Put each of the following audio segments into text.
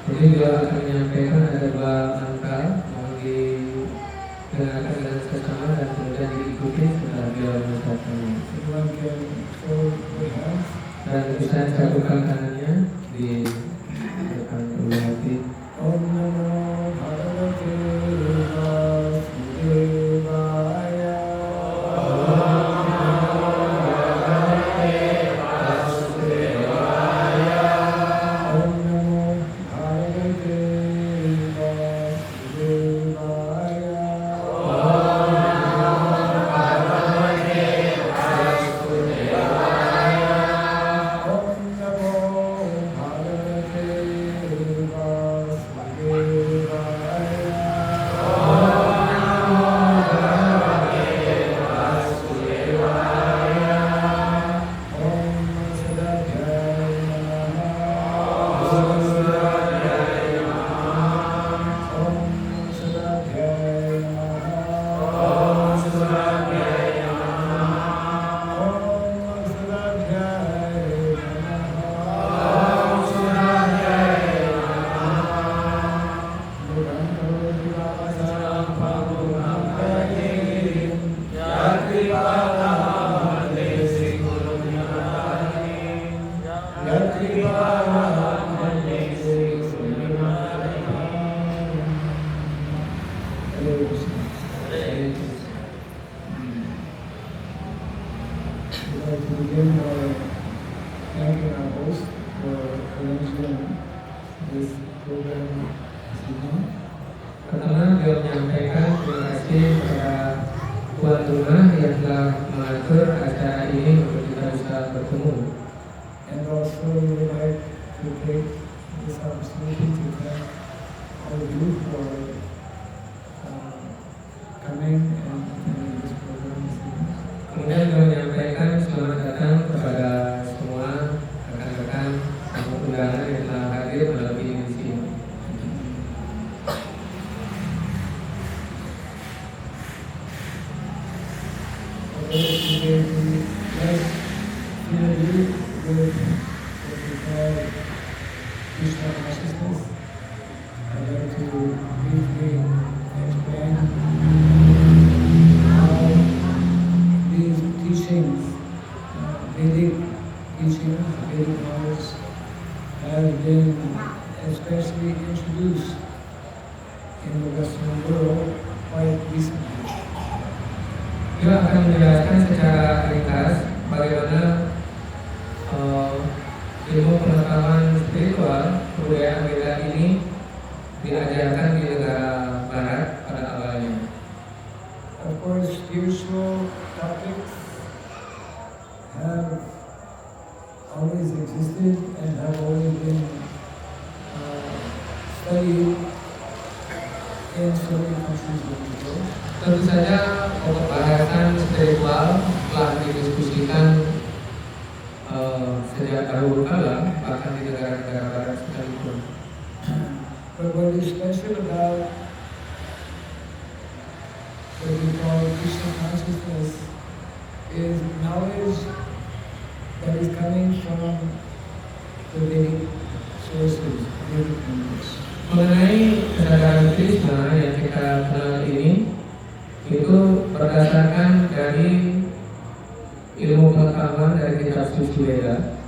Jadi beliau akan menyampaikan ada dua angka yang didengarkan dengan sesama dan kemudian diikuti setelah beliau mengucapkannya. Dan bisa cakupan kanannya di depan ulu hati. Om Namo Bhagavate Vasudevaya. Pertama beliau menyampaikan terima kasih kepada tuan rumah yang telah mengatur acara ini untuk kita bisa bertemu. And also we would like to take this opportunity to thank all of you for coming and attending this program this evening. Kemudian beliau menyampaikan selamat datang kepada semua rekan-rekan tamu undangan yang telah hadir melalui di sini. Today we like hear you with what we call Krishna consciousness. like to briefly explain how these teachings, Vedic teachings, Vedic knowledge, have been especially introduced in the Western world quite recently. Beliau akan menjelaskan secara ringkas bagaimana ilmu pengetahuan spiritual kebudayaan Weda ini diajarkan di negara Barat pada awalnya. Of course, spiritual topics have always existed and have always been studied in so many countries of the world. Tentu saja pembahasan spiritual telah didiskusikan sejak dahulu kala, bahkan di negara-negara Barat sekalipun. But what is special about what we call Krishna consciousness is knowledge that is coming from the Vedic sources, Vedic knowledge. Mengenai kesadaran Krishna yang kita kenal ini, itu berdasarkan dari ilmu pengetahuan dari kitab suci Veda.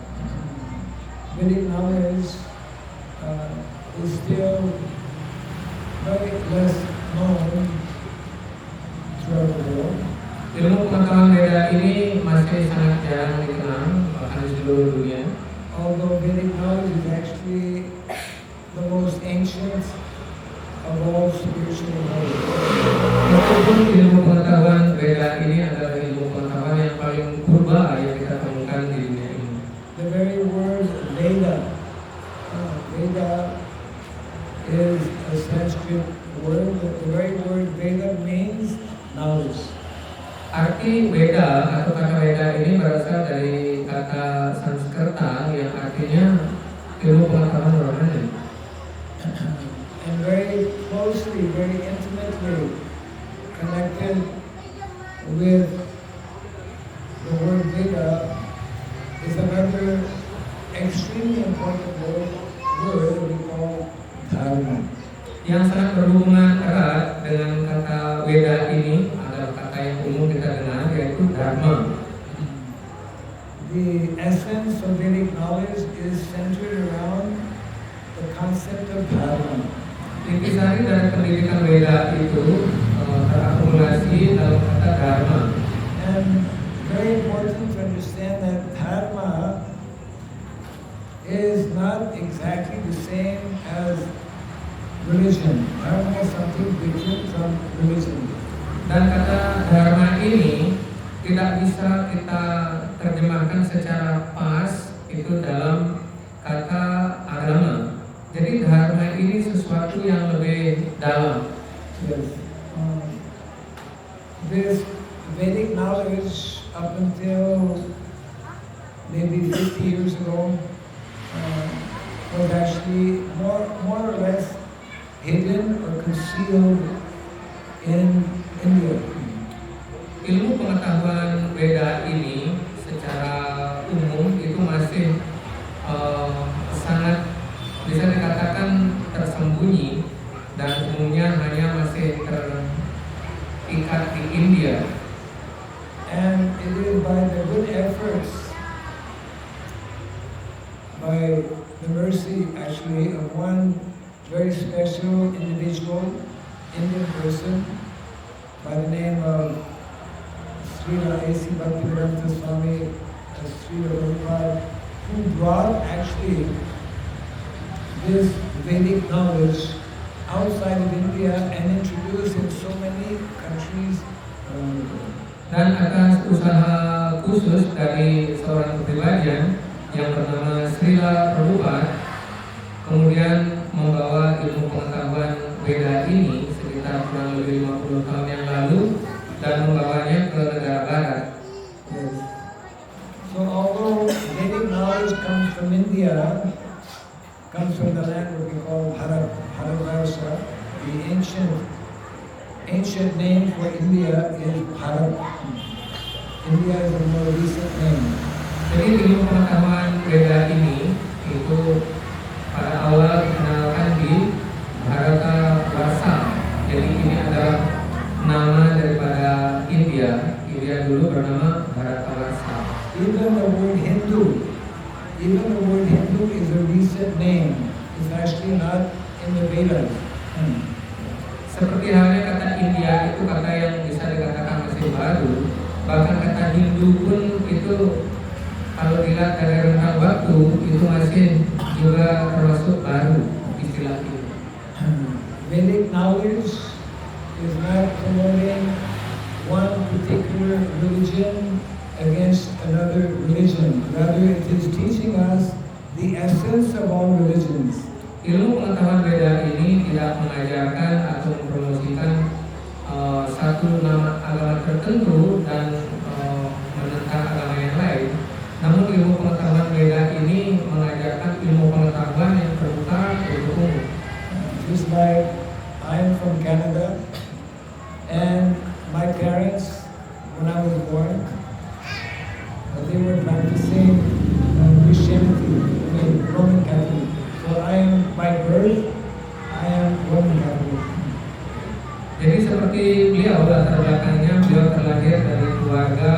Vedic knowledge is still very less known throughout the world. Ilmu pengetahuan Veda ini masih sangat jarang dikenal, bahkan di seluruh dunia. Although Vedic knowledge is actually the most ancient of all spiritual knowledge. Meskipun ilmu pengetahuan Veda ini adalah ilmu pengetahuan yang paling purba yang kita temukan di dunia ini. The very word Veda, Veda is a Sanskrit word. The very word Veda means knowledge. Arti Veda atau kata Veda ini berasal dari kata Sanskerta yang artinya ilmu pengetahuan rohani. And very closely, very intimately connected with the word Veda is another extremely important word that we call Dharma. Yang sangat berhubungan erat dengan kata Veda ini adalah kata yang umum kita dengar, yaitu Dharma. The essence of Vedic knowledge is centered around the concept of Dharma. Intisari dari pendidikan Veda itu terakumulasi dalam kata Dharma. And very important to understand that Dharma is not exactly the same as religion. Dharma is something different from religion. Dan kata Dharma ini tidak bisa kita terjemahkan secara pas itu dalam kata agama. Jadi Dharma ini sesuatu yang lebih dalam. Yes. This Vedic knowledge up until maybe 50 years ago was actually more or less hidden or concealed in India. Ilmu pengetahuan Veda ini secara umum itu masih sangat bisa dikatakan tersembunyi dan umumnya hanya masih terikat di India. And it is by the good efforts, by the mercy actually of one very special individual, Indian person, by the name of Srila A.C. Bhaktivedanta Swami, Srila Prabhupada, who brought actually this Vedic knowledge outside of India and introduced in so many countries around the world. Dan atas usaha khusus dari seorang kepribadian yang bernama Srila Prabhupada, kemudian membawa ilmu pengetahuan Veda ini sekitar kurang lebih 50 tahun yang lalu dan membawanya ke negara Barat. Yes. So although Vedic knowledge comes from India, comes from the land what we call Bharatvarsha, the ancient name for India is Bharat. India is a more recent name. Jadi ilmu pengetahuan Veda ini itu pada awal dikenalkan di Bharat Sanskrit name is actually not in the Vedas. Seperti halnya kata India itu kata yang bisa dikatakan masih baru, bahkan kata Hindu pun itu kalau dilihat dari rentang waktu itu masih juga termasuk baru istilah ini. Vedic knowledge is not promoting one particular religion against another religion. Rather, it is teaching us the essence of all religions. Ilmu pengetahuan Veda ini tidak mengajarkan atau mempromosikan satu nama agama tertentu dan menentang agama yang lain. Namun ilmu pengetahuan Veda ini mengajarkan ilmu pengetahuan yang terbuka untuk umum. Just like I'm from Canada, and my parents, when I was born, they were practicing Christianity, Roman Catholic. So I am, by birth, I am Roman Catholic. Jadi seperti beliau latar belakangnya, beliau terlahir dari keluarga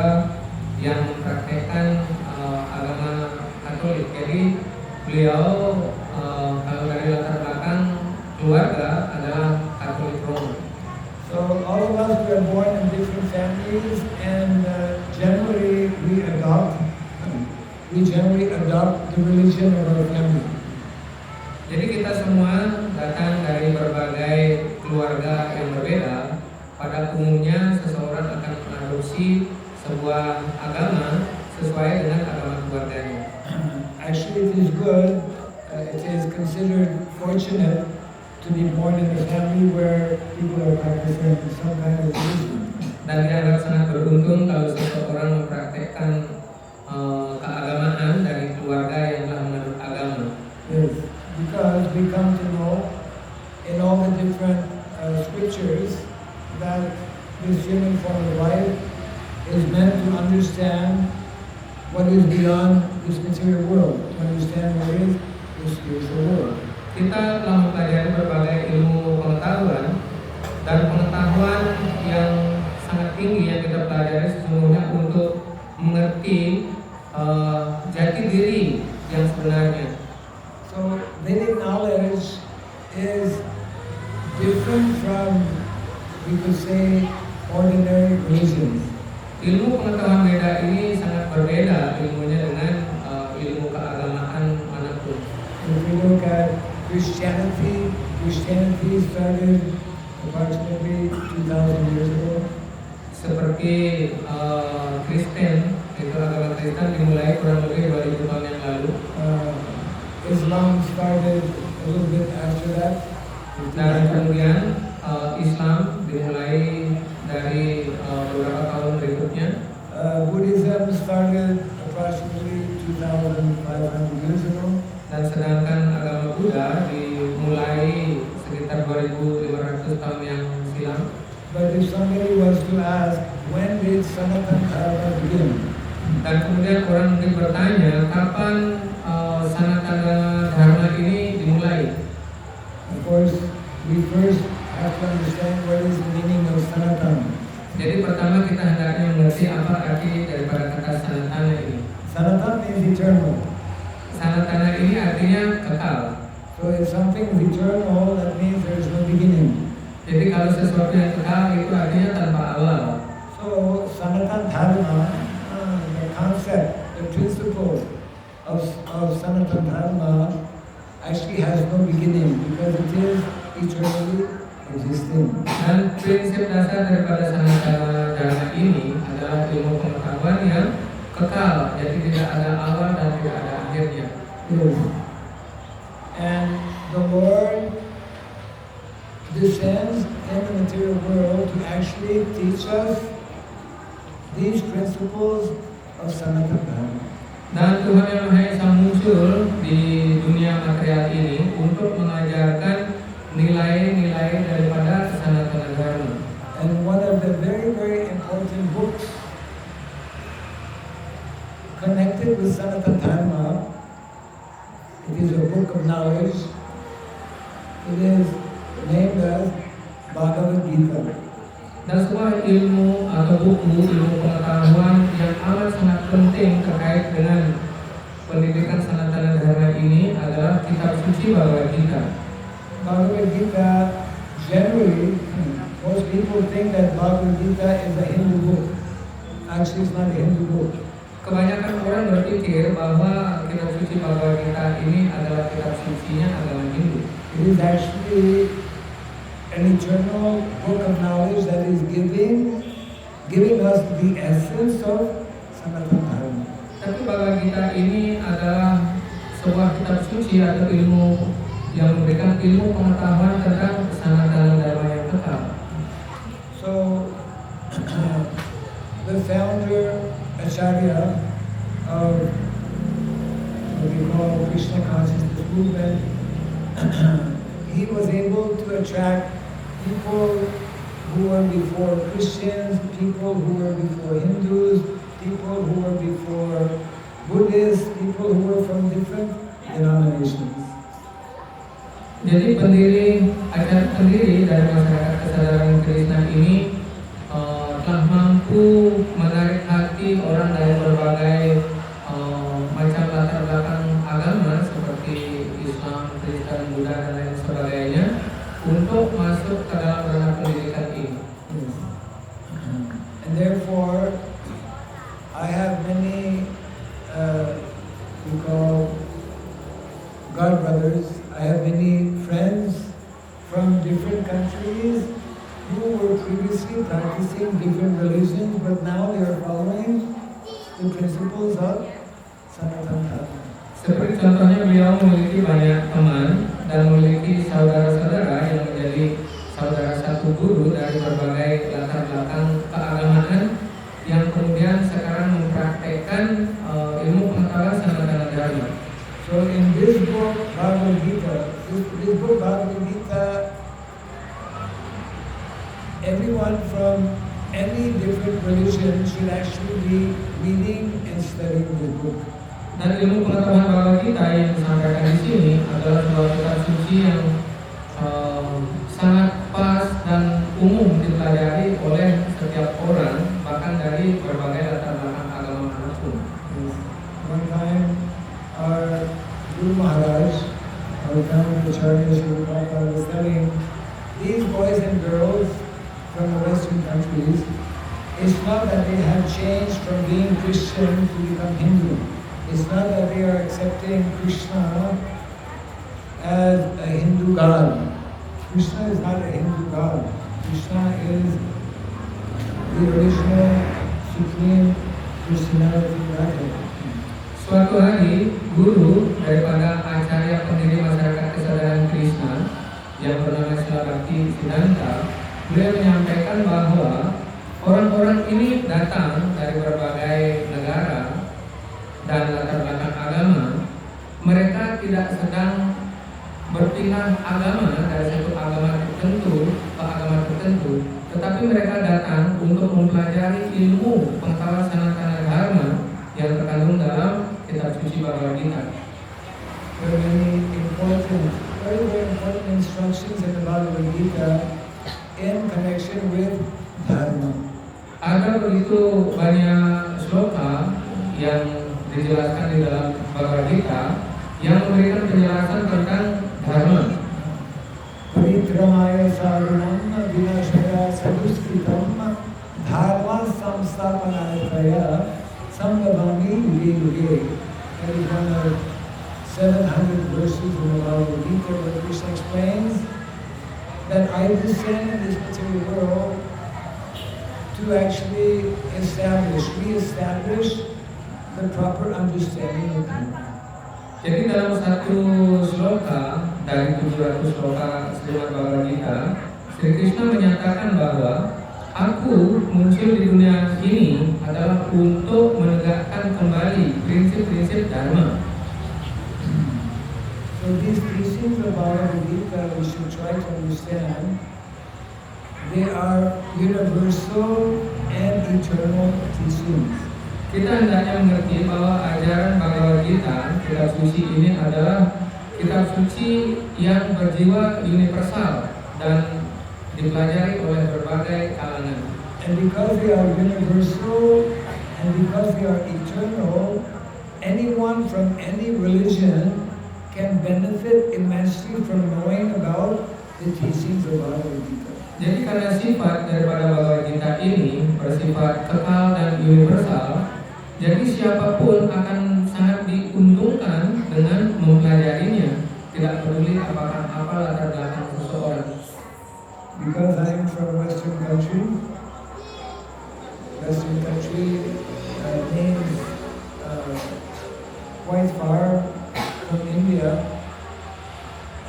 yang mempraktekkan agama Katolik. Jadi beliau kalau dari latar belakang keluarga adalah Katolik Roma. So all of us were born in different families, and generally we generally adopt the religion of our family. Jadi kita semua datang dari berbagai keluarga yang berbeda. Pada umumnya seseorang akan mengadopsi sebuah agama sesuai dengan agama keluarganya. Actually, it is good. It is considered fortunate to be born in a family where people are practicing some kind of religion. Dan dianggap sangat beruntung kalau seseorang mempraktekkan keagamaan dari keluarga yang telah menurut agama. Yes, because we come to know in all the different scriptures that this human form of life is meant to understand what is beyond this material world, to understand what is the spiritual world. Kita telah mempelajari berbagai ilmu pengetahuan, dan pengetahuan yang sangat tinggi yang kita pelajari sesungguhnya untuk mengerti jati diri yang sebenarnya. So Vedic knowledge is different from, we could say, ordinary religions. Ilmu pengetahuan Veda ini sangat berbeda ilmunya dengan ilmu keagamaan manapun. If we look at Christianity started approximately 2,000 years ago. Seperti Kristen, itu agama Kristen dimulai kurang lebih 2000 tahun yang lalu. Islam started a little bit after that. Dan kemudian Islam dimulai dari beberapa tahun berikutnya. Buddhism started approximately 2,500 years ago. Dan sedangkan agama Buddha dimulai sekitar 2.500 tahun yang silam. But if somebody was to ask, when did Sanatana Dharma begin? Dan kemudian orang mungkin bertanya, kapan Sanatana Dharma ini dimulai? Of course, we first have to understand what is the meaning of Sanatana. Jadi pertama kita hendaknya mengerti apa arti daripada kata Sanatana ini. Sanatana means eternal. Sanatana ini artinya kekal. So if something is eternal, that means there is no beginning. Jadi kalau sesuatu yang kekal itu artinya tanpa awal. So Sanatana Dharma, the concept, the principle of Sanatana Dharma actually has no beginning because it is eternally existing. Dan prinsip dasar daripada Sanatana Dharma ini adalah ilmu pengetahuan yang kekal. Jadi tidak ada awal dan tidak ada akhirnya. Yes. And the Lord descends in the material world to actually teach us these principles of Sanatana Dharma. Dan Tuhan Yang Maha Esa muncul di dunia material ini untuk mengajarkan nilai-nilai daripada Sanatana Dharma. And one of the very, very important books connected with Sanatana Dharma, it is a book of knowledge. It is named as Bhagavad Gita. Dan sebuah ilmu atau buku ilmu pengetahuan yang amat sangat penting terkait dengan pendidikan Sanatana Dharma ini adalah kitab suci Bhagavad Gita. Bhagavad Gita, generally, most people think that Bhagavad Gita is a Hindu book. Actually, it's not a Hindu book. Kebanyakan orang berpikir bahwa kitab suci Bhagavad Gita ini adalah kitab sucinya agama Hindu. It is actually an eternal book of knowledge that is giving us the essence of Sanatana Dharma. Tapi Bhagavad Gita ini adalah sebuah kitab suci atau ilmu yang memberikan ilmu pengetahuan tentang Sanatana Dharma yang kekal. So, the founder, Acharya of what we call Krishna consciousness movement, he was able to attract people who were before Christians, people who were before Hindus, people who were before Buddhists, people who were from different denominations. Jadi pendiri dari masyarakat kesadaran Krishna ini telah mampu menarik hati orang dari berbagai macam latar belakang agama seperti Islam, Kristen, Buddha dan lain sebagainya untuk masuk ke dalam ranah pendidikan ini. And therefore, I have many we call God brothers. I have many friends from different countries who were previously practicing different religions, but now they are following the principles of Sanatana Dharma. Seperti contohnya beliau memiliki banyak teman dan memiliki saudara-saudara yang menjadi saudara satu guru dari berbagai latar belakang keagamaan yang kemudian sekarang mempraktekkan ilmu pengetahuan Sanatana Dharma. So in this book, Bhagavad Gita, this book Bhagavad Gita, everyone from any different religion should actually be reading and studying this book. Dan ilmu pengetahuan Bhagavad Gita yang disampaikan di sini adalah sebuah kitab suci yang sangat pas dan umum dipelajari oleh setiap orang, bahkan dari berbagai latar belakang agama manapun. One time, our Guru Maharaj, our founder Acharya Srila Prabhupada was telling these boys and girls from the Western countries, it's not that they have changed from being Christian to become Hindu. It's not that they are accepting Krishna as a Hindu god. Krishna is not a Hindu god. Krishna is the original supreme personality Godhead. Suatu hari, guru daripada acarya pendiri masyarakat kesadaran Krishna yang bernama Srila Bhakti Siddhanta, beliau menyampaikan bahwa orang-orang ini datang dari berbagai negara dan latar belakang agama. Mereka tidak sedang berpindah agama dari satu agama tertentu ke agama tertentu, tetapi mereka datang untuk mempelajari ilmu pengetahuan Sanatana Dharma yang terkandung dalam kitab suci Bhagavad Gita. There are many important, very, very important instructions in the Bhagavad Gita in connection with Dharma. Ada begitu banyak sloka yang dijelaskan di dalam Bhagavad Gita yang memberikan penjelasan tentang Dharma. Paritramaya sarunam vinashaya saduskritam dharma samstapanayataya sambhavami yuge yuge. That is one of 700 verses in the Bhagavad Gita where Krishna explains that I descend in this material world to actually re-establish the proper understanding of Dharma. Jadi dalam satu sloka dari 700 sloka Srimad Bhagavad Gita, Sri Krishna menyatakan bahwa aku muncul di dunia ini adalah untuk menegakkan kembali prinsip-prinsip Dharma. So these teachings of Bhagavad Gita, we should try to understand. They are universal and eternal teachings. Kita hendaknya mengerti bahwa ajaran Bhagavad Gita, kitab suci ini adalah kitab suci yang berjiwa universal dan dipelajari oleh berbagai kalangan. And because they are universal and because they are eternal, anyone from any religion can benefit immensely from knowing about the teachings of Bhagavad Gita. Jadi karena sifat daripada Bhagavad Gita ini bersifat kekal dan universal, jadi siapapun akan sangat diuntungkan dengan mempelajarinya, tidak peduli apakah apa latar belakang seseorang. Because I am from Western country means quite far from India.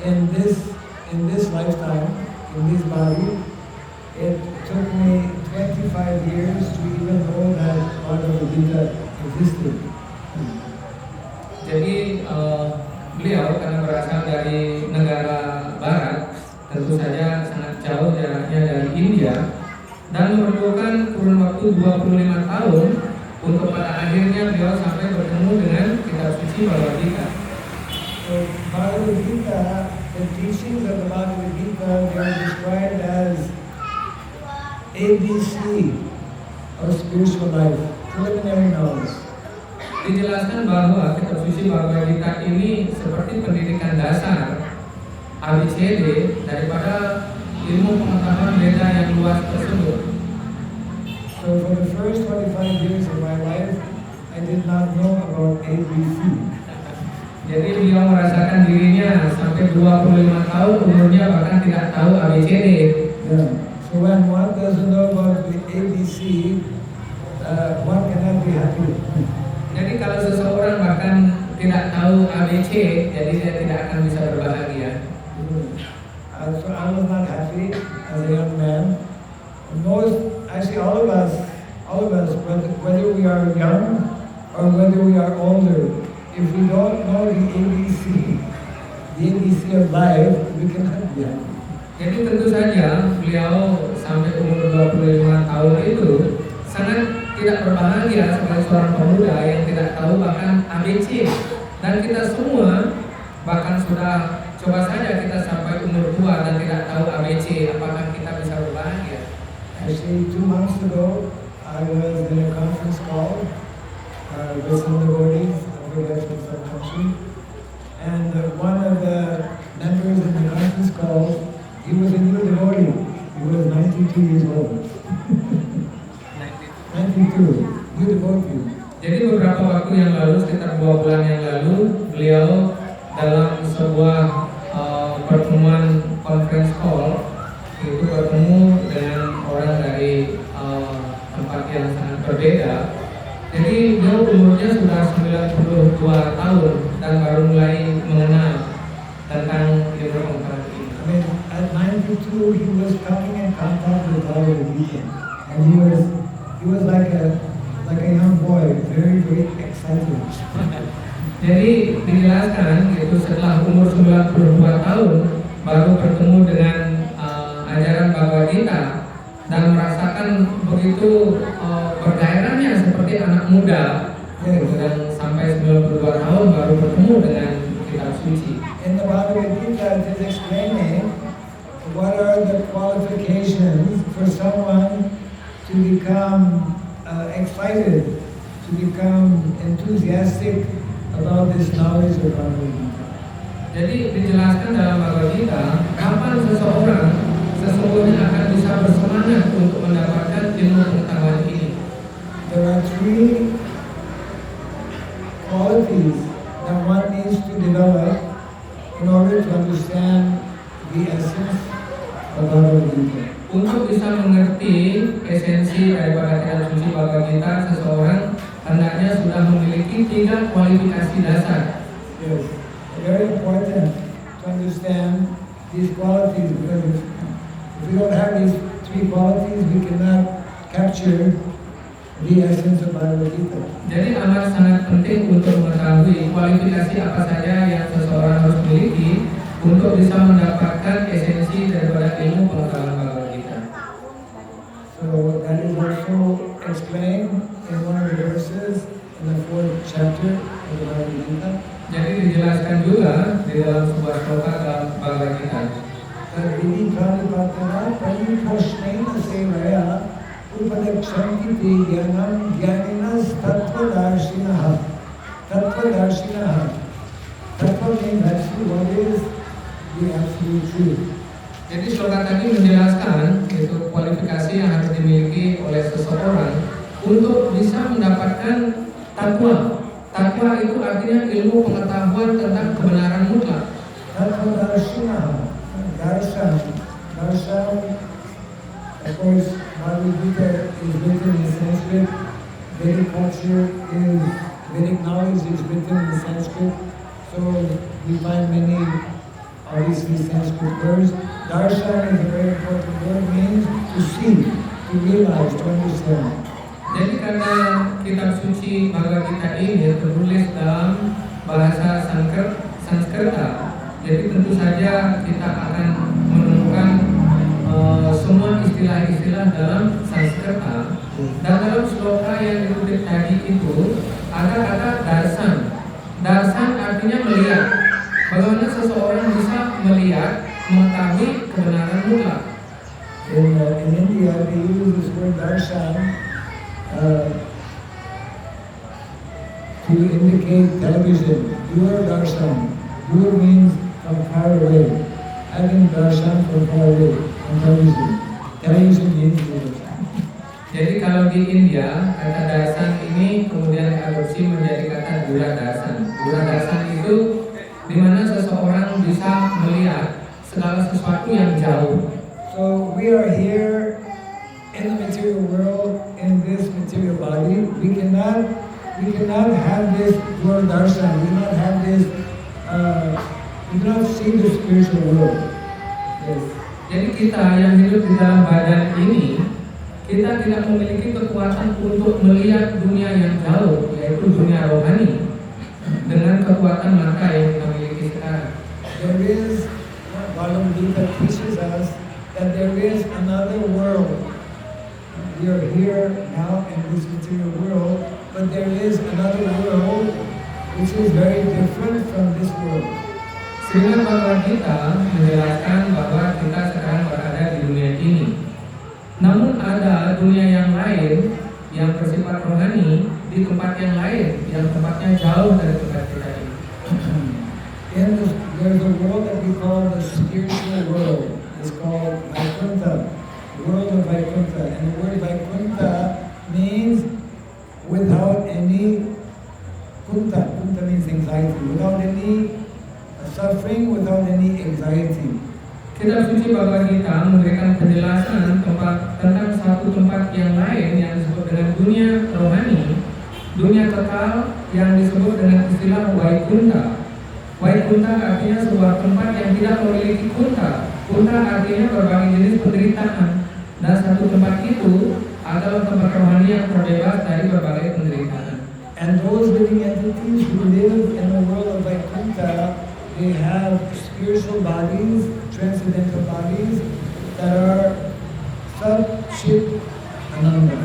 In this lifetime, in this body, it took me 25 years to even know that Bhagavad Gita existed. Jadi beliau karena berasal dari negara barat, tentu saja sangat jauh jaraknya dari India, dan memerlukan kurun waktu 25 tahun untuk pada akhirnya beliau sampai bertemu dengan kitab suci Bhagavad Gita. So Bhagavad Gita, the teachings of the Bhagavad Gita, they are described as ABC of spiritual life, preliminary knowledge. Dijelaskan bahwa kitab suci Bhagavad Gita ini seperti pendidikan dasar ABCD daripada ilmu pengetahuan Veda yang luas tersebut. So for the first 25 years of my life, I did not know about ABC. Jadi beliau merasakan dirinya sampai 25 tahun umurnya bahkan tidak tahu ABCD. Yeah. So when one doesn't know about the ABC, one cannot be happy. Jadi kalau seseorang bahkan tidak tahu ABC, jadi dia tidak akan bisa berbahagia. So I was not happy as a young man. Actually all of us, whether we are young or whether we are older, if we don't know the ABC of life, we cannot be happy. Jadi tentu saja beliau sampai umur 25 tahun itu sangat tidak berbahagia sebagai seorang pemuda yang tidak tahu bahkan ABC. Dan kita semua bahkan sudah coba saja kita sampai umur tua dan tidak tahu ABC, apakah kita bisa berbahagia? Actually, 2 months ago, I was in a conference call with some devotees, I forget from some country, and one of the members in the conference call, he was a new devotee. He was 92 years old. 92, new devotee. Jadi beberapa waktu yang lalu, sekitar 2 bulan yang lalu, beliau dalam sebuah pertemuan conference call itu bertemu dengan orang dari tempat yang sangat berbeda. Jadi beliau umurnya sudah 92 tahun dan baru mulai mengenal tentang ilmu pengetahuan ini. I mean, at 92, he was coming in contact with Bhagavad Gita, and he was like a young boy, very excited. Jadi dijelaskan itu setelah umur 92 tahun baru bertemu dengan ajaran Bhagavad Gita dan merasakan begitu bergairahnya seperti anak muda. Dan sampai 92 tahun baru bertemu dengan kitab suci. In the Bhagavad Gita, it is explaining what are the qualifications for someone to become excited, to become enthusiastic about this knowledge of Bhagavad Gita. Jadi dijelaskan dalam Bhagavad Gita kapan seseorang sesungguhnya akan bisa bersemangat untuk mendapatkan ilmu pengetahuan ini. There are 3 qualities that one needs to develop in order to understand the essence of Bhagavad Gita. Untuk bisa mengerti esensi daripada kitab suci Bhagavad Gita, seseorang hendaknya sudah memiliki 3 kualifikasi dasar. Yes, very important to understand these qualities, because if we don't have these 3 qualities, we cannot capture the essence of Bhagavad Gita. Jadi amat sangat penting untuk mengetahui kualifikasi apa saja yang seseorang harus miliki untuk bisa mendapatkan esensi daripada ilmu pengetahuan Bhagavad Gita. So that is also explained in one of the verses in the 4th chapter of the Bhagavad Gita. Jadi dijelaskan juga di dalam sebuah sloka dalam Bhagavad Gita. Vidi pranipatana pariprashnena sevaya upadakshanti te jnaninas tattvadarshinaha Tattva Darshinaha. Tattva means actually what is the absolute truth. Jadi slogan tadi menjelaskan itu kualifikasi yang harus dimiliki oleh seseorang untuk bisa mendapatkan takwa. Takwa itu artinya ilmu pengetahuan tentang kebenaran mutlak. Tattva Darshinaha. Darshan. Darshan, of course, Bhagavad Gita is written in Sanskrit. Vedic culture is, Vedic knowledge is written in Sanskrit. So we find many, obviously, Sanskrit words. Darshan is a very important word, means to see, to realize, to understand. Jadi karena kitab suci Bhagavad Gita ini tertulis dalam bahasa Sanskerta, jadi tentu saja kita akan menemukan semua istilah-istilah dalam Sanskerta. Dan dalam sloka yang dikutip tadi itu ada kata darsan. Darsan artinya melihat. Bagaimana seseorang bisa melihat, mengetahui kebenaran mutlak. In India, they use this word darshan to indicate television. Dur darshan. Dur means from far away. Having darshan from far away on television. Television means dur. Jadi kalau di India kata darsan ini kemudian diadopsi menjadi kata dura darsan. Dura darsan itu di mana seseorang bisa melihat segala sesuatu yang jauh. So we are here in the material world, in this material body. We cannot have this dura darshan. We cannot have this. We cannot see the spiritual world. Yes. Jadi kita yang hidup di dalam badan ini, kita tidak memiliki kekuatan untuk melihat dunia yang jauh, yaitu dunia rohani, dengan kekuatan mata yang kita miliki sekarang. There is, Bhagavad Gita teaches us that there is another world. We are here now in this material world, but there is another world which is very different from this world. Sehingga Bhagavad Gita menjelaskan bahwa kita sekarang berada di dunia ini. Namun ada dunia yang lain yang bersifat rohani di tempat yang lain yang tempatnya jauh dari tempat kita ini. There's a world that we call the spiritual world. It's called Vaikuntha, world of Vaikuntha. And the word Vaikuntha means without any kunta. Kunta means anxiety. Without any suffering, without any anxiety. Kitab suci Bhagavad Gita memberikan penjelasan tentang satu tempat yang lain yang disebut dengan dunia rohani, dunia kekal yang disebut dengan istilah Vaikuntha. Vaikuntha artinya sebuah tempat yang tidak memiliki kunta. Kunta artinya berbagai jenis penderitaan. Dan satu tempat itu adalah tempat rohani yang terbebas dari berbagai penderitaan. And those living entities who live in the world of Vaikuntha, they have spiritual bodies, transcendental bodies that are Sat, Chit, Ananda.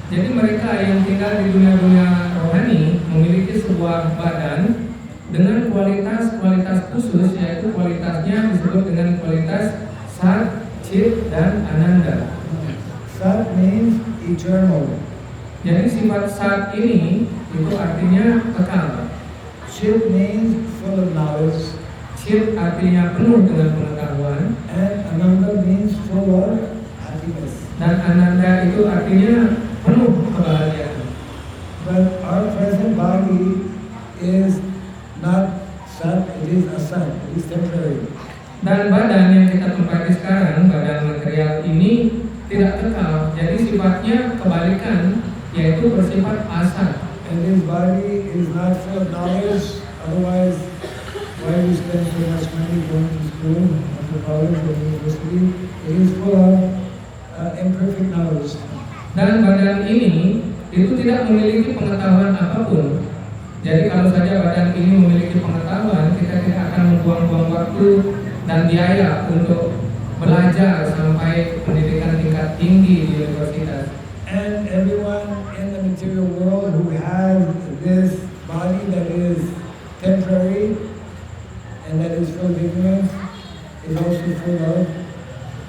Jadi mereka yang tinggal di dunia-dunia rohani memiliki sebuah badan dengan kualitas-kualitas khusus, yaitu kualitasnya disebut dengan kualitas Sat, Chit, dan Ananda. Sat means eternal. Jadi sifat Sat ini itu artinya kekal. Chit means full of knowledge. Chit artinya penuh dengan pengetahuan. And Ananda means full of happiness. Dan Ananda itu artinya penuh kebahagiaan. But our present body is not Sat, it is Asat, it is temporary. Dan badan yang kita tempati sekarang, badan material ini tidak kekal. Jadi sifatnya kebalikan, yaitu bersifat asat. And this body is not full of knowledge, otherwise why we spend so much money going to school, to college or university? It is full of imperfect knowledge. Dan badan ini itu tidak memiliki pengetahuan apapun. Jadi kalau saja badan ini memiliki pengetahuan, kita tidak akan membuang-buang waktu dan biaya untuk belajar sampai pendidikan tingkat tinggi di universitas. And everyone in the material world who has this body that is temporary and that is full of ignorance is also full of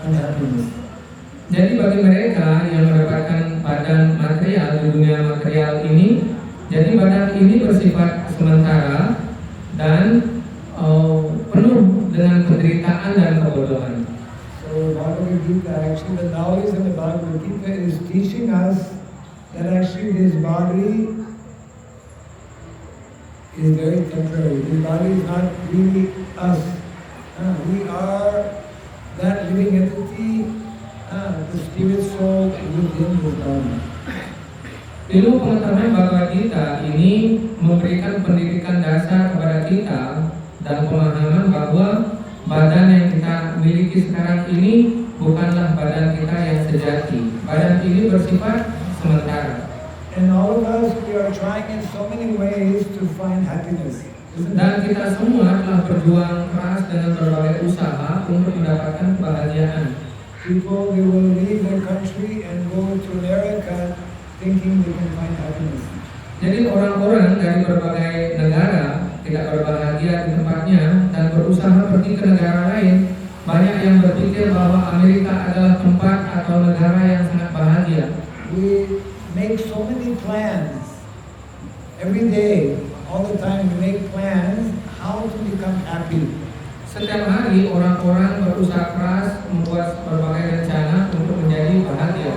unhappiness. Jadi bagi mereka yang mendapatkan badan material di dunia material ini, Jadi badan ini bersifat sementara dan penuh dengan penderitaan dan kebodohan. So Bhagavad Gita, actually the knowledge in the Bhagavad Gita is teaching us that actually this body is very temporary. This body is not really us. We are that living entity, the spirit soul within this body. Ilmu pengetahuan Bhagavad Gita ini memberikan pendidikan dasar kepada kita dan pemahaman bahwa badan yang kita miliki sekarang ini bukanlah badan kita yang sejati. Badan ini bersifat sementara. And all of us, we are trying in so many ways to find happiness. Dan kita semua telah berjuang keras dengan berbagai usaha untuk mendapatkan kebahagiaan. People, they will leave their country and go to America thinking they can find happiness. Jadi orang-orang dari berbagai negara tidak berbahagia di tempatnya dan berusaha pergi ke negara lain. Banyak yang berpikir bahwa Amerika adalah tempat atau negara yang sangat bahagia. We make so many plans. Every day, all the time we make plans how to become happy. Setiap hari orang-orang berusaha keras membuat berbagai rencana untuk menjadi bahagia.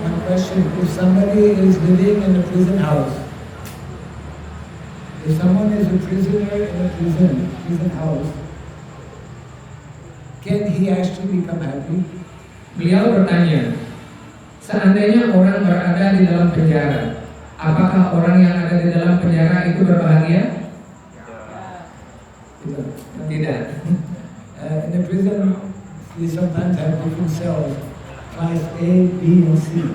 One question, if somebody is living in a prison house, if someone is a prisoner in a prison house, can he actually become happy? Beliau bertanya, seandainya orang berada di dalam penjara, apakah orang yang ada di dalam penjara itu berbahagia? Tidak. In a prison, we sometimes have different cells, class A, B, and C.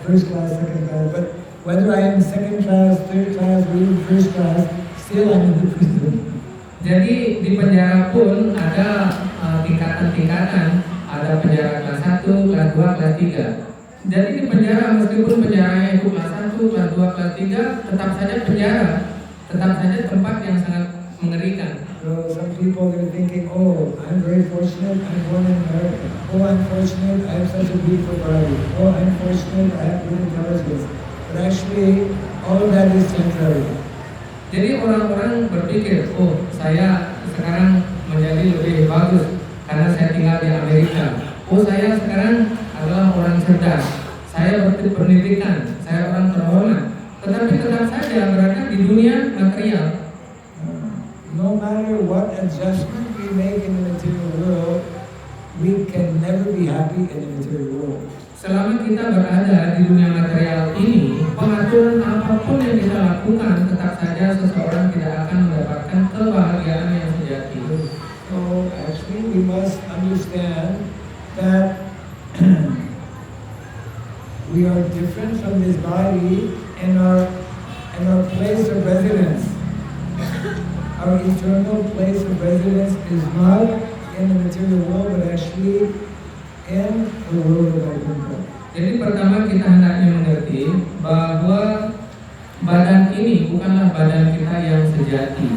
First class, second class. But whether I am second class, third class, or even first class, still I'm in the prison. Jadi di penjara pun ada tingkatan-tingkatan, ada penjara kelas 1, kelas 2, kelas 3. Jadi di penjara meskipun penjaranya itu kelas 1, kelas 2, kelas 3, tetap saja penjara, tetap saja tempat yang sangat mengerikan. So some people are thinking, oh, I'm very fortunate, I'm born in America. Oh, I'm fortunate, I have such a beautiful body. Oh, I'm fortunate, I have good intelligence. But actually, all of that is temporary. Jadi orang-orang berpikir, oh saya sekarang menjadi lebih bagus karena saya tinggal di Amerika. Oh saya sekarang adalah orang cerdas, saya berpendidikan, saya orang terhormat. Tetapi tetap saja berada di dunia material. No matter what adjustment we make in the material world, we can never be happy in the material world. Selama kita berada di dunia material ini, pengaturan apapun yang kita lakukan, tetap saja seseorang tidak akan mendapatkan kebahagiaan yang sejati. So actually we must understand that we are different from this body and our place of residence. Our eternal place of residence is not in the material world, but actually in the world of Vaikuntha. Jadi pertama kita hendaknya mengerti bahwa badan ini bukanlah badan kita yang sejati,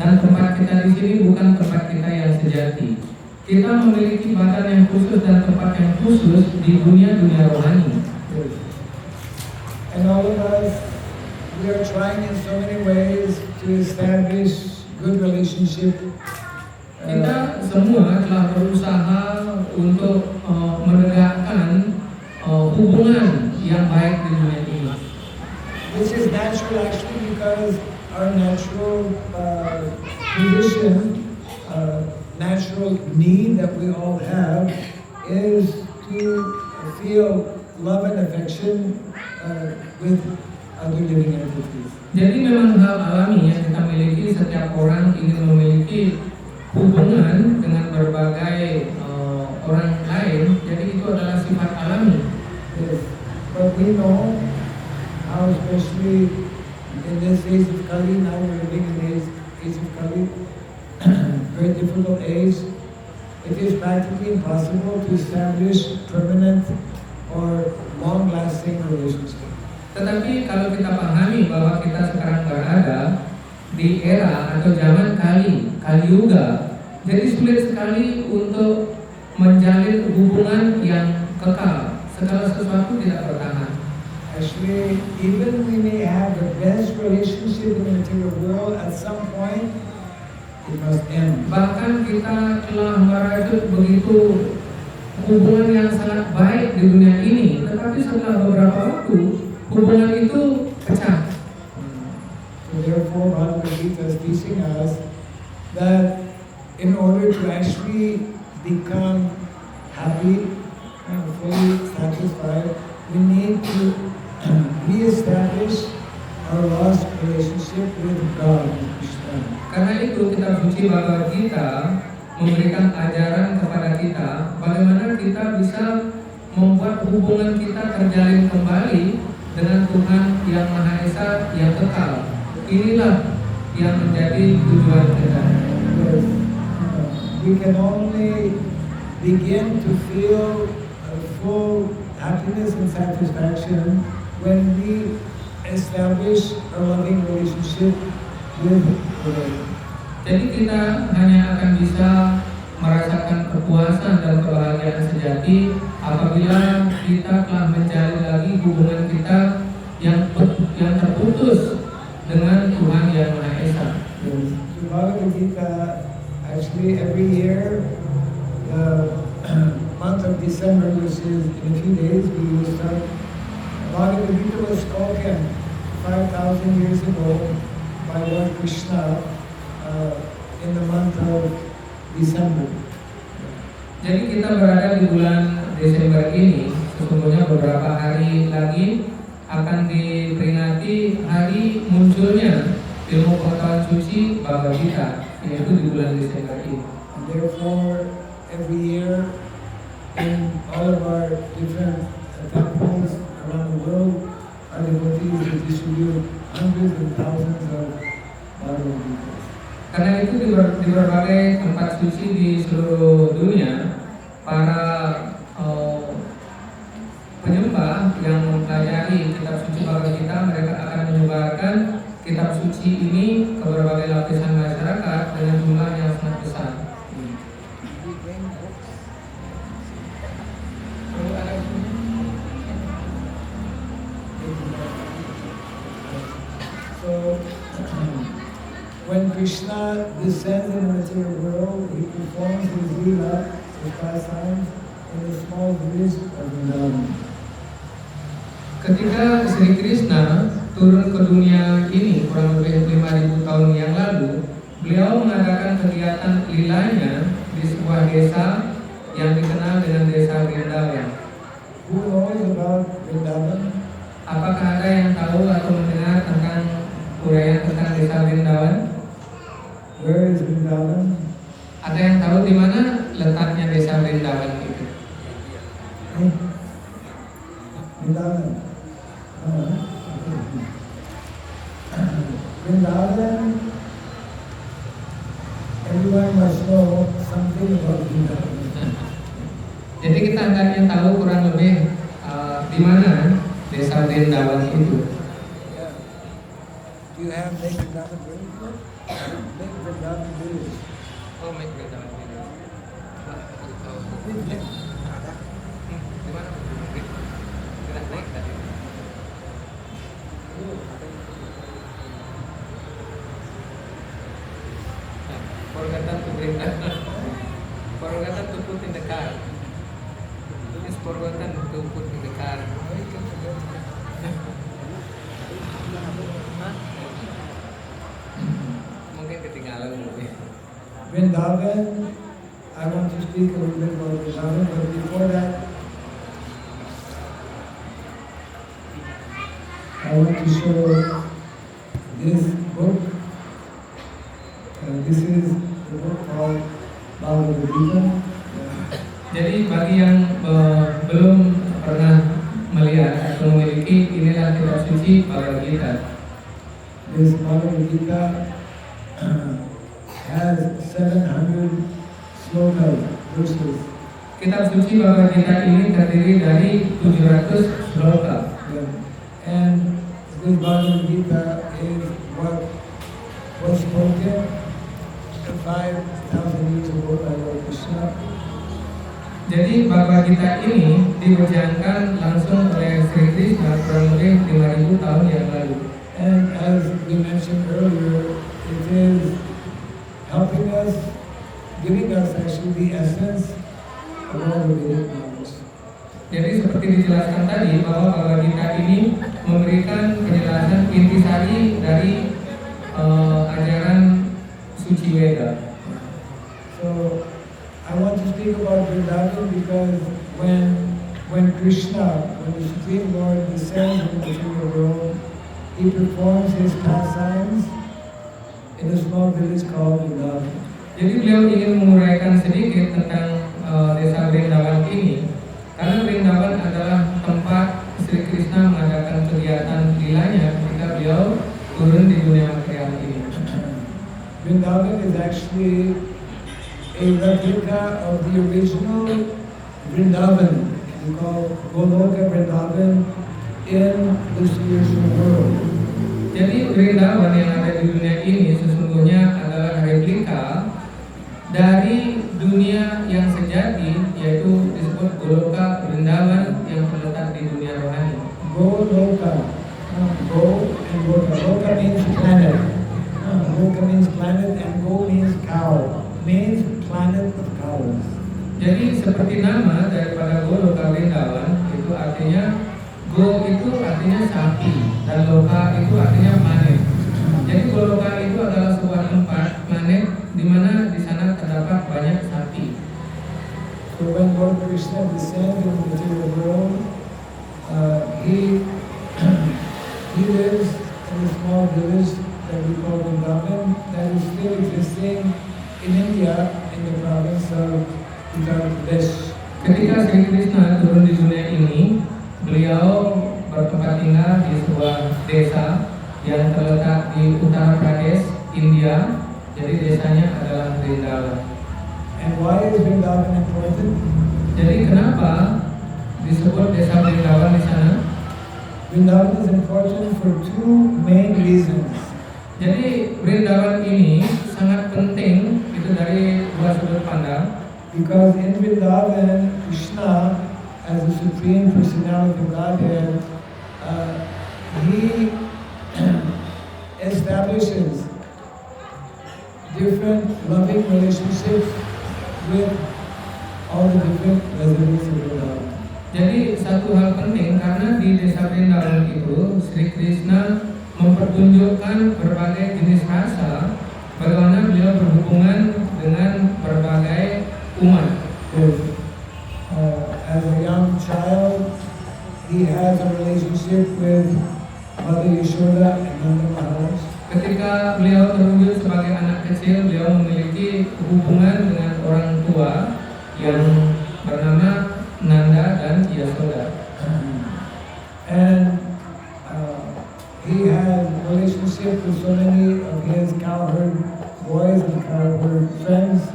dan tempat kita di sini bukan tempat kita yang sejati. Kita memiliki badan yang khusus dan tempat yang khusus di dunia rohani. Yes. And all of us, we are trying in so many ways to establish good relationship. Kita semua telah berusaha untuk menegakkan hubungan yang baik di dunia ini. Which is natural actually because our natural position, natural need that we all have is to feel love and affection with other living entities. Jadi memang hal alami yang kita miliki, setiap orang ingin memiliki hubungan dengan berbagai orang lain. Jadi itu adalah sifat alami. Yes. But we know how, especially in this age of Kali, now we're living in the age of Kali, very difficult age. It is practically impossible to establish permanent or long-lasting relationship. Tetapi kalau kita pahami bahwa kita sekarang berada di era atau zaman Kali Yuga, jadi sulit sekali untuk menjalin hubungan yang kekal segala sesuatu tidak bertahan. Actually, even we may have the best relationship in the material world, at some point, it must end. Bahkan kita telah merajut begitu hubungan yang sangat baik di dunia ini, tetapi setelah beberapa waktu hubungan itu pecah. So therefore, Bhagavad Gita is teaching us that in order to actually become happy and fully satisfied, we need to re-establish our lost relationship with God, Krishna. Karena itu kitab suci Bhagavad Gita memberikan ajaran kepada kita bagaimana kita bisa membuat hubungan kita terjalin kembali dengan Tuhan yang Maha Esa yang kekal. Inilah yang menjadi tujuan kita. Yes. We can only begin to feel full happiness and satisfaction when we establish a loving relationship with God. Jadi kita hanya akan bisa merasakan kepuasan dan kebahagiaan sejati apabila kita telah menjalin lagi hubungan kita yang terputus dengan Tuhan yang Maha Esa. Yes. So Bhagavad Gita, actually every year, the month of December, which is in a few days, we will start. Bhagavad Gita was spoken 5,000 years ago by Lord Krishna in the month of December. Jadi kita berada di bulan Desember ini, sesungguhnya beberapa hari lagi akan diperingati hari munculnya ilmu pengetahuan suci Bhagavad Gita, yaitu di bulan Desember ini. And therefore, every year in all of our different temples around the world, our devotees will distribute hundreds and thousands of Bhagavad Gita. Karena itu di berbagai tempat suci di seluruh dunia, para penyembah yang mempelajari kitab suci Bhagavad Gita, mereka akan menyebarkan kitab suci ini ke berbagai lapisan masyarakat dengan jumlah yang sangat besar. So, when Krishna descends in the material world, he performs his lila, his pastimes, in a small village of Vrindavan. Ketika Sri Krishna turun ke dunia ini kurang lebih 5.000 tahun yang lalu, beliau mengadakan kegiatan lilanya di sebuah desa yang dikenal dengan desa Vrindavan. Who knows about Vrindavan? Apakah ada yang tahu atau mendengar tentang uraian tentang desa Vrindavan? Where is Vrindavan? Ada yang tahu di mana letaknya desa Vrindavan itu? Vrindavan. Vrindavan, everyone must know something about Vrindavan. Jadi kita hendaknya tahu kurang lebih di mana desa Vrindavan itu. Do you have Make Vrindavan Village? Make Vrindavan Village. Oh, Make Vrindavan Village. Di mana? Tidak naik tadi. Forgotten to bring that. Forgotten to put in the car. It's forgotten to put in the car. Mungkin ketinggalan mungkin. Vrindavan, I want to speak a little bit about Vrindavan, but before that, I want to show this book. This is the book called Bhagavad Gita. Jadi bagi yang belum pernah melihat atau memiliki, inilah kitab suci Bhagavad Gita. This Bhagavad Gita has 700 slokas, verses. Kitab suci Bhagavad Gita ini terdiri dari 700 sloka. Yeah. And this Bhagavad Gita is what was spoken 5,000 years ago by Lord Krishna. Jadi Bhagavad Gita ini dibacakan langsung oleh Sri Krishna kurang lebih 5.000 tahun yang lalu. And as we mentioned earlier, it is helping us, giving us actually the essence of all the Vedic knowledge. Jadi seperti dijelaskan tadi bahwa Bhagavad Gita ini memberikan penjelasan intisari dari ajaran suci Veda. So I want to speak about Vrindavan because when Krishna, when the Supreme Lord descends into the material world, he performs his pastimes in a small village called Vrindavan. Jadi beliau ingin menguraikan sedikit tentang desa Vrindavan ini, karena Vrindavan adalah tempat Sri Krishna mengadakan kegiatan lilanya ketika beliau turun di dunia material ini. Vrindavan is actually a replica of the original Vrindavan, we call Goloka Vrindavan in the spiritual world. Jadi Vrindavan yang ada di dunia ini sesungguhnya adalah replika dari dunia yang sejati, yaitu disebut Goloka Vrindavan yang terletak di dunia rohani. Goloka, Go and Loka. Loka means planet. Loka means planet and Go means cow. Means planet of cows. Jadi seperti nama daripada Goloka Vrindavan itu artinya Go itu artinya sapi dan Loka itu artinya planet. Jadi Goloka itu adalah sebuah tempat planet di mana di sana terdapat banyak sapi. So when Lord Krishna descends in the material world, he lives in a small village that we call Vrindavan that is still existing in India, in the province of Uttar Pradesh. Ketika Sri Krishna turun di dunia ini, beliau bertempat tinggal di sebuah desa yang terletak di Uttar Pradesh, India. Jadi desanya adalah Vrindavan. And why is Vrindavan important? Jadi kenapa disebut desa Vrindavan di sana? Vrindavan is important for two main reasons. Jadi Vrindavan ini sangat penting itu dari dua sudut pandang. Because in Vrindavan, Krishna, as the Supreme Personality of Godhead, he establishes different loving relationships with all the different residents of Vrindavan. Jadi satu hal penting karena di desa Vrindavan itu Sri Krishna mempertunjukkan berbagai jenis rasa bagaimana beliau berhubungan dengan berbagai umat. As a young child, he has a relationship with Mother Yashoda and Nanda Maharaj. Ketika beliau terwujud sebagai anak kecil, beliau memiliki hubungan dengan orang tua yang bernama Nanda dan Yashoda. And he has relationship with so many of his cowherd boys and cowherd friends,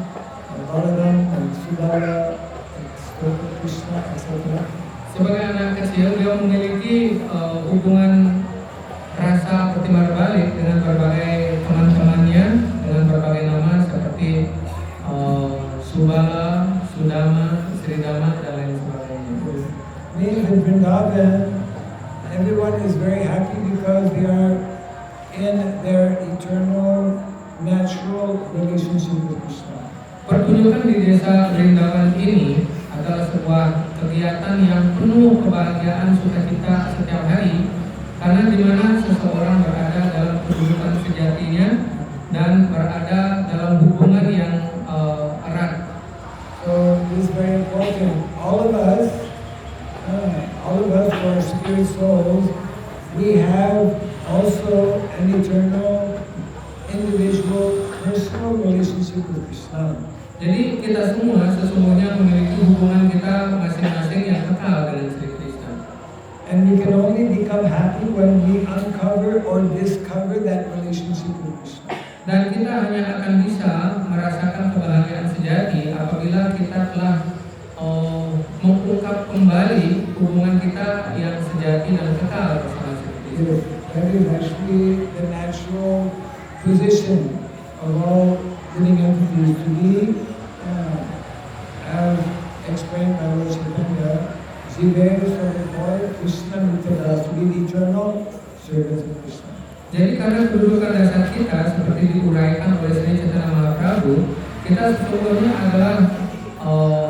Balaram and Sudara and Krishna, etc. Sebagai anak kecil, beliau memiliki hubungan rasa bertimbal balik dengan berbagai teman-temannya dengan berbagai nama seperti Subala, Sudama, Sridama dan lain sebagainya. Means in Vrindavan, everyone is very happy because they are in their eternal, natural relationship with Krishna. Pertunjukan di desa Vrindavan ini adalah sebuah kegiatan yang penuh kebahagiaan sukacita setiap hari, karena di mana seseorang berada dalam kehidupan sejatinya dan berada dalam hubungan yang erat. So it is very important. All of us who are spirit souls, we have also an eternal, individual, personal relationship with Krishna. Jadi kita semua sesungguhnya memiliki hubungan kita masing-masing yang kekal dengan Sri Krishna. And we can only become happy when we uncover or discover that relationship with Krishna. Dan kita hanya akan bisa merasakan kebahagiaan sejati apabila kita telah mengungkap kembali hubungan kita yang sejati dan kekal bersama Sri Krishna. That is actually the natural position of all living entities, to be as a explained by Lord Chaitanya, Jive Sarvabhaya Krishna Nitya to be the eternal servants of Krishna. Jadi karena kedudukan dasar kita seperti diuraikan oleh Sri Chaitanya Mahaprabhu, kita sesungguhnya adalah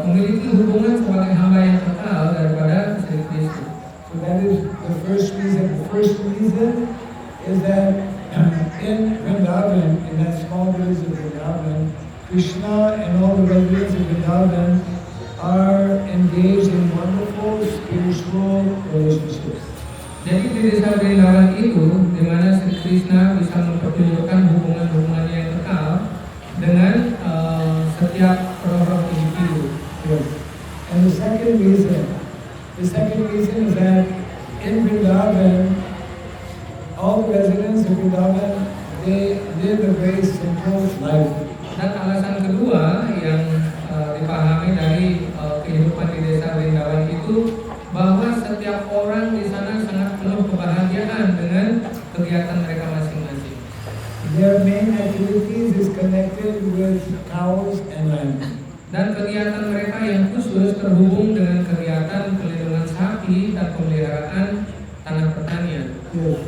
memiliki hubungan sebagai hamba yang kekal daripada Sri Krishna. So that is the first reason. The first reason is that in Vrindavan, in that small village of Vrindavan, Krishna and all the residents of Vrindavan are engaged in wonderful spiritual relationships. Jadi di desa Vrindavan itu, di mana Sri Krishna bisa mempertunjukkan hubungan-hubungannya yang kekal dengan setiap roh-roh individu. Yes. And the second reason is that in Vrindavan, all the residents of Vrindavan, they live a very simple life. Dan alasan kedua yang dipahami dari kehidupan di desa Vrindavan itu bahwa setiap orang di sana sangat penuh kebahagiaan dengan kegiatan mereka masing-masing. Their main activities is connected with cows and land. Dan kegiatan mereka yang khusus terhubung dengan kegiatan pelindungan sapi dan pemeliharaan tanah pertanian. Yes.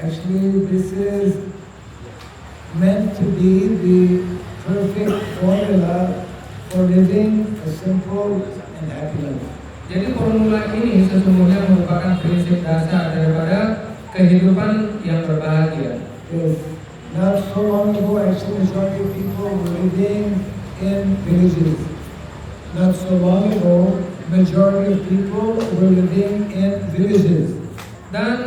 Actually, this is meant to be the perfect formula for living a simple and happy life. Jadi formula ini sesungguhnya merupakan prinsip dasar daripada kehidupan yang berbahagia. Yes. Not so long ago, actually, majority of people were living in villages. Not so long ago, majority of people were living in villages. Dan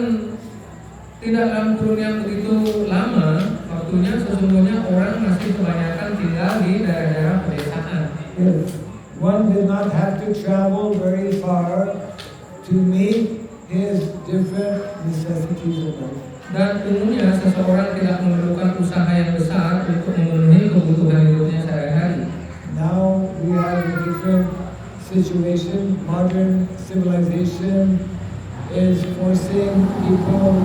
tidak dalam kurun yang begitu lama, waktunya sesungguhnya orang masih kebanyakan tinggal di daerah-daerah pedesaan. Yes. One did not have to travel very far to meet his different necessities of life. Dan umumnya seseorang tidak memerlukan usaha yang besar untuk memenuhi kebutuhan hidupnya sehari-hari. Now we have a different situation. Modern civilization is forcing people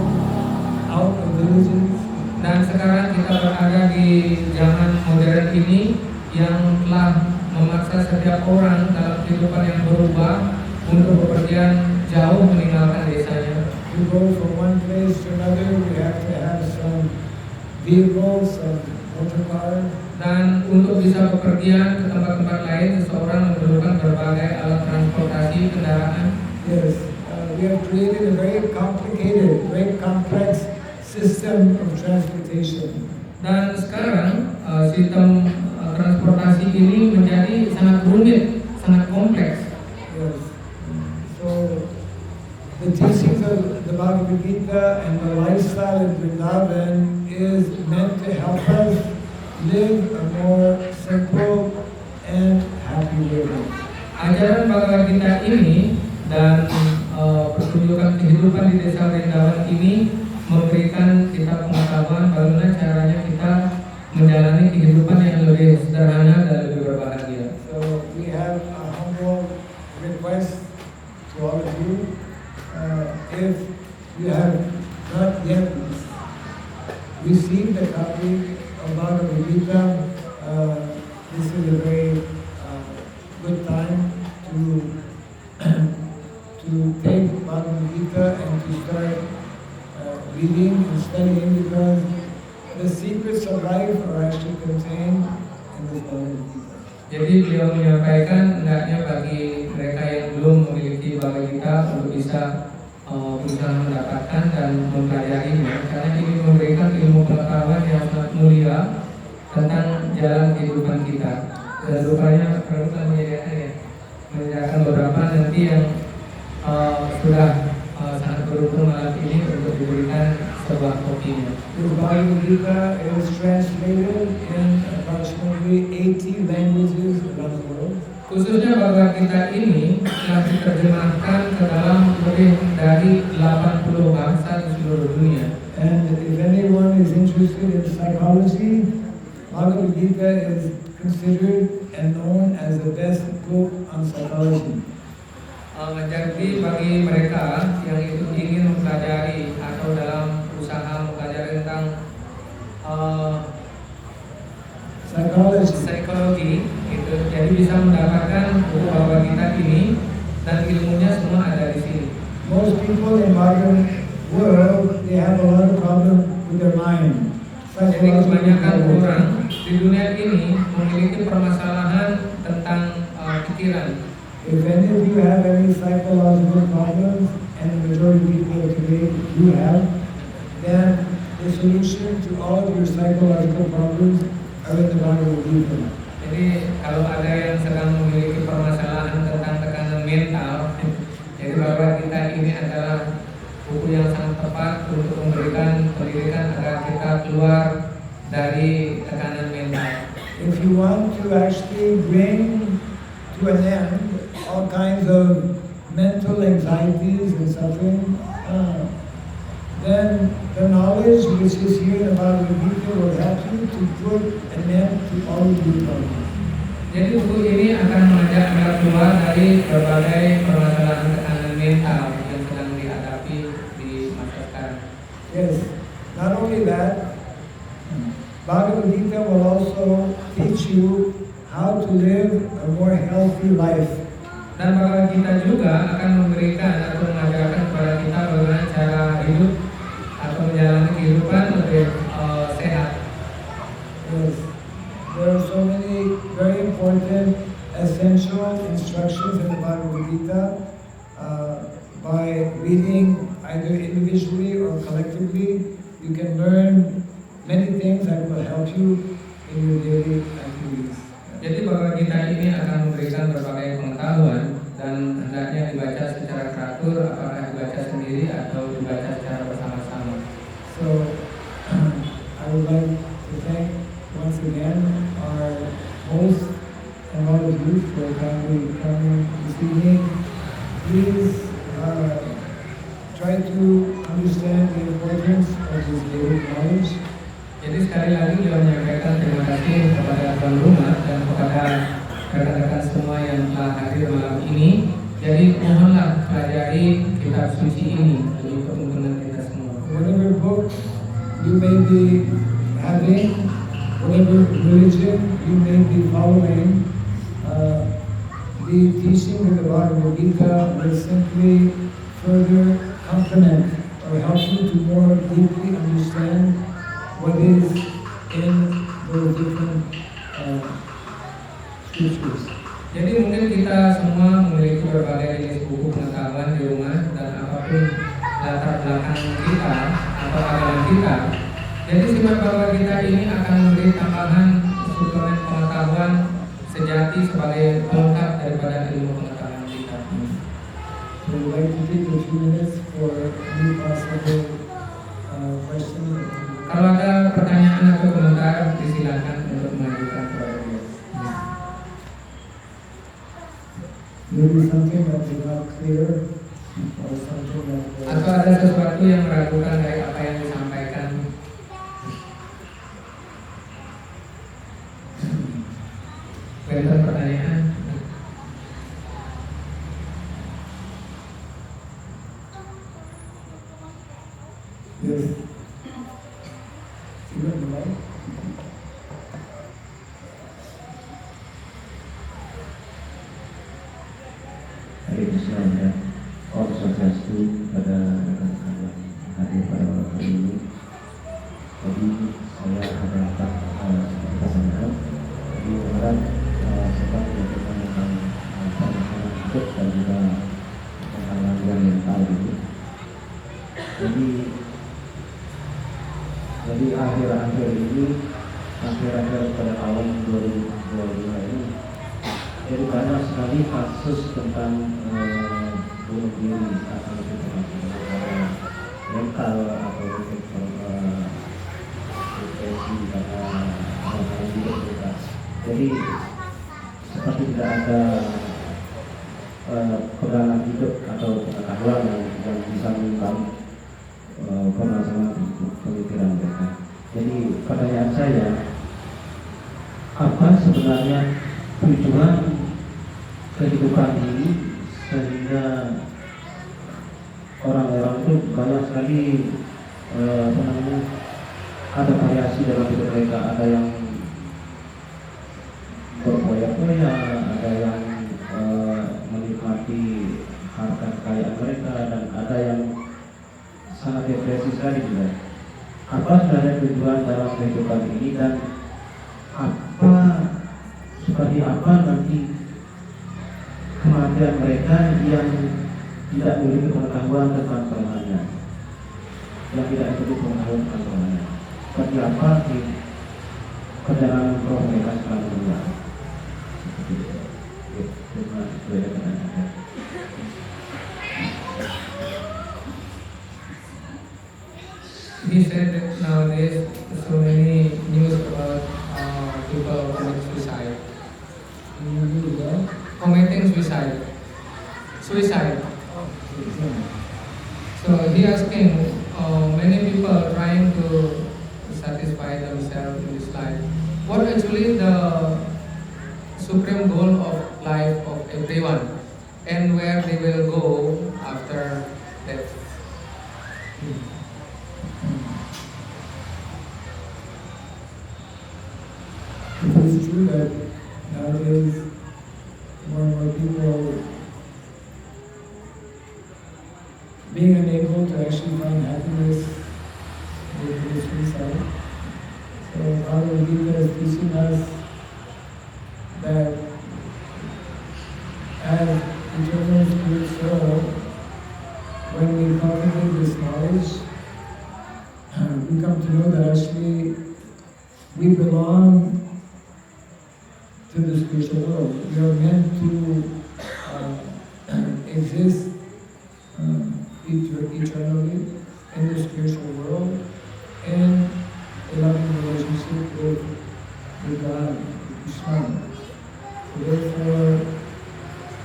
out of villages. Dan sekarang kita berada di zaman modern ini yang telah memaksa setiap orang dalam kehidupan yang berubah untuk bepergian jauh meninggalkan desanya. To go from one place to another, we have to have some vehicles, some motor cars. Dan untuk bisa bepergian ke tempat-tempat lain, seseorang memerlukan berbagai alat transportasi kendaraan. Yes, we have created a very complicated, very complex system of transportation. Dan sekarang sistem transportasi ini menjadi sangat rumit, sangat kompleks. Yes. So the teachings of the Bhagavad Gita and the lifestyle in Vrindavan is meant to help us live a more simple and happy living. Ajaran Bhagavad Gita ini dan pertunjukan kehidupan di desa Vrindavan ini memberikan kita pengetahuan bagaimana caranya kita menjalani kehidupan yang lebih sederhana dan lebih berbahagia. So we have a humble request to all of you. If you have not yet received a copy of Bhagavad Gita, this is a very good time to take Bhagavad Gita and to start reading and studying, because the secrets of life are actually contained in this Bhagavad Gita. Jadi beliau menyampaikan hendaknya bagi mereka yang belum memiliki Bhagavad Gita untuk bisa berusaha mendapatkan dan mempelajarinya, karena ini memberikan ilmu pengetahuan yang sangat mulia tentang jalan kehidupan kita. Dan rupanya Prabhu telah menyediakan beberapa nanti yang sudah sangat beruntung malam ini untuk diberikan sebuah kopinya. This Bhagavad Gita is translated in approximately 80 languages around the world. Khususnya Bhagavad Gita ini telah diterjemahkan ke dalam lebih dari 80 bahasa di seluruh dunia. And if anyone is interested in psychology, Bhagavad Gita is considered and known as the best book on psychology. Jadi bagi mereka yang itu ingin mempelajari atau dalam usaha mempelajari tentang psikologi itu, jadi bisa mendapatkan buku Bhagavad Gita dan ilmunya semua ada di sini. Most people in modern world, they have a lot of problem with their mind. Jadi kebanyakan orang di dunia ini memiliki permasalahan tentang pikiran. If any of you have any psychological problems, and the majority of people today do have, then the solution to all of your psychological problems are in the Bhagavad Gita. Jadi kalau ada yang sedang memiliki permasalahan tentang tekanan mental, jadi Bhagavad Gita ini adalah buku yang sangat tepat untuk memberikan pendidikan agar kita keluar dari tekanan mental. If you want to actually bring to an end all kinds of mental anxieties and suffering, then the knowledge which is here in the Bhagavad Gita will help you to put an end to all of these problems. Jadi buku ini akan mengajak Anda keluar dari berbagai permasalahan tekanan mental yang sedang dihadapi di masa sekarang. Yes, not only that, Bhagavad Gita will also teach you how to live a more healthy life. Dan Bhagavad Gita juga akan memberikan atau mengajarkan kepada kita bagaimana cara hidup atau menjalani kehidupan lebih sehat. Yes, there are so many very important, essential instructions in the Bhagavad Gita. By reading either individually or collectively, you can learn many things that will help you in your daily activities. Jadi Bhagavad Gita ini akan memberikan berbagai pengetahuan dan hendaknya dibaca secara teratur, apakah dibaca sendiri atau dibaca secara bersama-sama. So, I would like to thank once again our host and all of you for kindly coming this evening. Please try to understand the importance of this daily knowledge. Jadi sekali lagi kita menyampaikan terima kasih kepada tuan rumah dan kepada rekan-rekan semua yang telah hadir malam ini. Jadi mohonlah pelajari kitab suci ini bagi keuntungan kita semua. Whatever book you may be having, whatever religion you may be following, the teaching of the Bhagavad Gita will simply further complement or help you to more deeply understand what is in those different scriptures. Jadi mungkin kita semua memiliki berbagai jenis buku pengetahuan di rumah dan apapun latar belakang kita atau agama kita. Jadi simak Bhagavad Gita ini akan memberi tambahan suplemen pengetahuan sejati sebagai pelengkap daripada ilmu pengetahuan kita. So we'd like to take a few minutes for any possible questions. Kalau ada pertanyaan atau komentar, disilakan untuk mengajukan kepada dia. Maybe something that is not clear or something that Atau ada sesuatu yang meragukan dari apa yang disampaikan. Ada pertanyaan? Yes. You want the mic? Hari Krishna dan Om Swastiastu pada rekan-rekan yang hadir pada malam hari ini. Jadi saya ada empat pertanyaan. Jadi orang sempat menyampaikan tentang permasalahan hidup dan juga pengalaman mental ini. Jadi akhir-akhir ini, akhir-akhir pada tahun 2022 ini, jadi banyak sekali kasus tentang bunuh diri atau mental atau depresi karena hal-hal hidup kita. Jadi seperti tidak ada pegangan hidup atau pengetahuan yang bisa mengungkap permasalahan pemikiran mereka. Jadi pertanyaan saya, apa sebenarnya tujuan kehidupan ini sehingga orang-orang itu banyak sekali ada variasi dalam hidup mereka, ada yang berpoya-poya, ada yang menikmati apa nanti kematian mereka yang tidak memiliki pengetahuan tentang permainan, yang tidak memiliki pengetahuan tentang permainan. Seperti apa perjalanan roh mereka setelah meninggal. Terima kasih. He said that nowadays so many news about people committing suicide. Committing suicide. Suicide. So he asking many people trying to satisfy themselves in this life. What actually the supreme goal of life of everyone, and where they will go after death? It is true that nowadays more and more people being unable to actually find happiness with suicide. So our Gita is teaching us that as eternal spirit soul, when we cultivate this knowledge, we come to know that actually we belong to the spiritual world. We are meant to exist eternally in the spiritual world in a loving relationship with God, with Krishna. So therefore,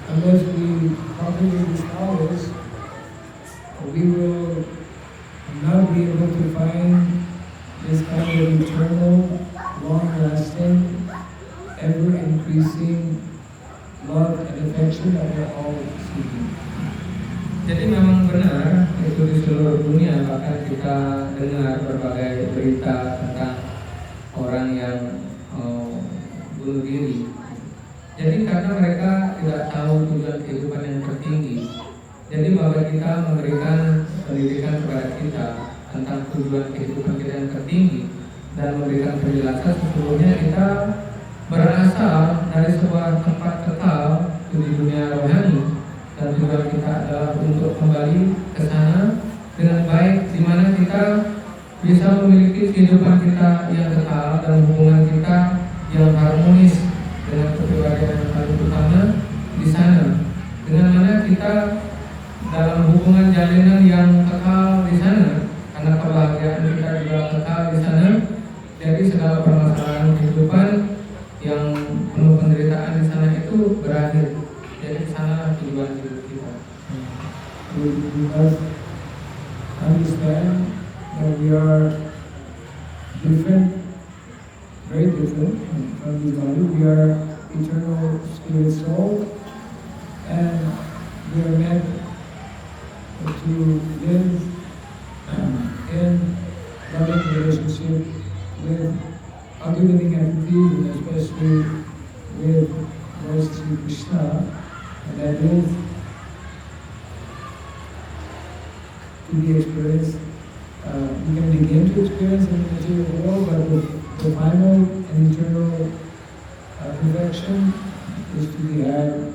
unless we cultivate this knowledge, we will not be able to find this kind of eternal, long-lasting, ever-increasing love and affection that we're all seeking. Jadi memang benar itu di seluruh dunia, bahkan kita dengar berbagai berita tentang orang yang bunuh diri. Jadi karena mereka tidak tahu tujuan kehidupan yang tertinggi, jadi bahwa kita memberikan pendidikan kepada kita tentang tujuan kehidupan kita yang tertinggi dan memberikan penjelasan sesungguhnya kita berasal dari sebuah tempat kekal di dunia rohani. Dan tujuan kita adalah untuk kembali ke sana dengan baik, di mana kita bisa memiliki kehidupan kita yang kekal dan hubungan kita yang harmonis dengan kepribadian yang paling utama di sana. Dengan mana kita dalam hubungan jalinan yang kekal di sana, karena kebahagiaan kita juga kekal di sana. Jadi segala permasalahan kehidupan yang penuh penderitaan di sana itu berakhir. Jadi sana tujuan hidup kita. We must understand that we are different, very different from this body. We are eternal spirit soul, and we are meant to live in loving relationship with other living entities, and especially with Lord Sri Krishna. And that is to be experienced. We can begin to experience in the material world, but the final and eternal perfection is to be had